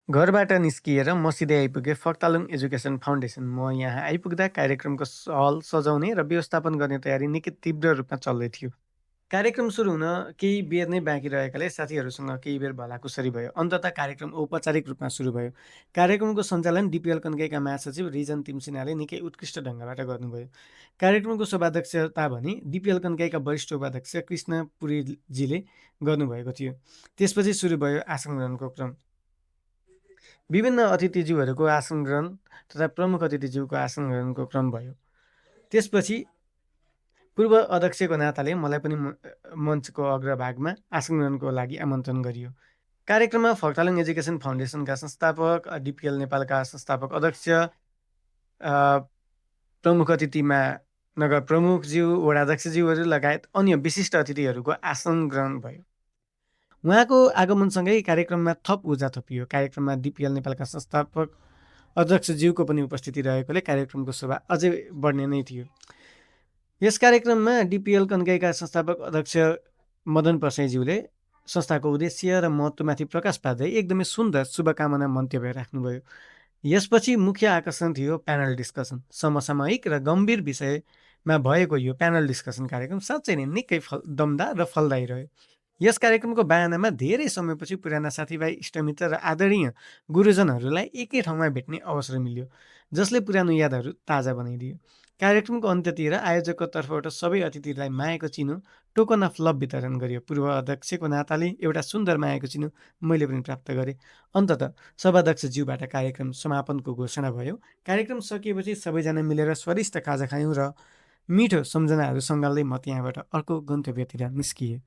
घरबाट निस्किएर मसिधै आइपुगेँ फक्तालुङ एजुकेसन फाउन्डेसन। म यहाँ आइपुग्दा कार्यक्रमको हल सजाउने र व्यवस्थापन गर्ने तयारी निकै तीव्र रूपमा चल्दै थियो। कार्यक्रम सुरु हुन केही बेर नै बाँकी रहेकाले साथीहरूसँग केही बेर भलाकुसारी भयो। अन्ततः कार्यक्रम औपचारिक रूपमा सुरु भयो। कार्यक्रमको सञ्चालन डिपिएल कन्काईका महासचिव रिजन तिमसिनाले निकै उत्कृष्ट ढङ्गबाट गर्नुभयो। कार्यक्रमको सभाध्यक्षता भने डिपिएल कन्काईका वरिष्ठ उपाध्यक्ष कृष्ण पुरीजीले गर्नुभएको थियो। त्यसपछि सुरु भयो आसन ग्रहणको क्रम। विभिन्न अतिथिज्यूहरूको आसन ग्रहण तथा प्रमुख अतिथिज्यूको आसन ग्रहणको क्रम भयो। त्यसपछि पूर्व अध्यक्षको नाताले मलाई पनि मञ्चको अग्रभागमा आसन ग्रहणको लागि आमन्त्रण गरियो। कार्यक्रममा फक्तालुङ एजुकेसन फाउन्डेसनका संस्थापक, डिपिएल नेपालका संस्थापक अध्यक्ष, प्रमुख अतिथिमा नगर प्रमुखज्यू, वडाध्यक्षज्यूहरू लगायत अन्य विशिष्ट अतिथिहरूको आसन ग्रहण भयो। उहाँको आगमनसँगै कार्यक्रममा थप ऊर्जा थपियो। कार्यक्रममा डिपिएल नेपालका संस्थापक अध्यक्षज्यूको पनि उपस्थिति रहेकोले कार्यक्रमको शोभा अझै बढ्ने नै थियो। यस कार्यक्रममा डिपिएल कन्काईका संस्थापक अध्यक्ष मदन प्रसाईज्यूले संस्थाको उद्देश्य र महत्त्वमाथि प्रकाश पार्दै एकदमै सुन्दर शुभकामना मन्तव्य राख्नुभयो। यसपछि मुख्य आकर्षण थियो प्यानल डिस्कसन। समसामयिक र गम्भीर विषयमा भएको यो प्यानल डिस्कसन कार्यक्रम साँच्चै नै निकै दमदार र फलदायी रह्यो। यस कार्यक्रमको बयानामा धेरै समयपछि पुराना साथीभाइ, इष्टमित्र र आदरणीय गुरुजनहरूलाई एकै ठाउँमा भेट्ने अवसर मिल्यो, जसले पुरानो यादहरू ताजा बनाइदियो। कार्यक्रमको अन्त्यतिर आयोजकको तर्फबाट सबै अतिथिलाई मायाको चिनो, टोकन अफ लभ वितरण गरियो। पूर्व अध्यक्षको नाताले एउटा सुन्दर मायाको चिनो मैले पनि प्राप्त गरेँ। अन्ततः सभाध्यक्षज्यूबाट कार्यक्रम समापनको घोषणा भयो। कार्यक्रम सकिएपछि सबैजना मिलेर स्वादिष्ट खाजा खायौँ र मिठो सम्झनाहरू सँगाल्दै म त्यहाँबाट अर्को गन्तव्यतिर निस्किएँ।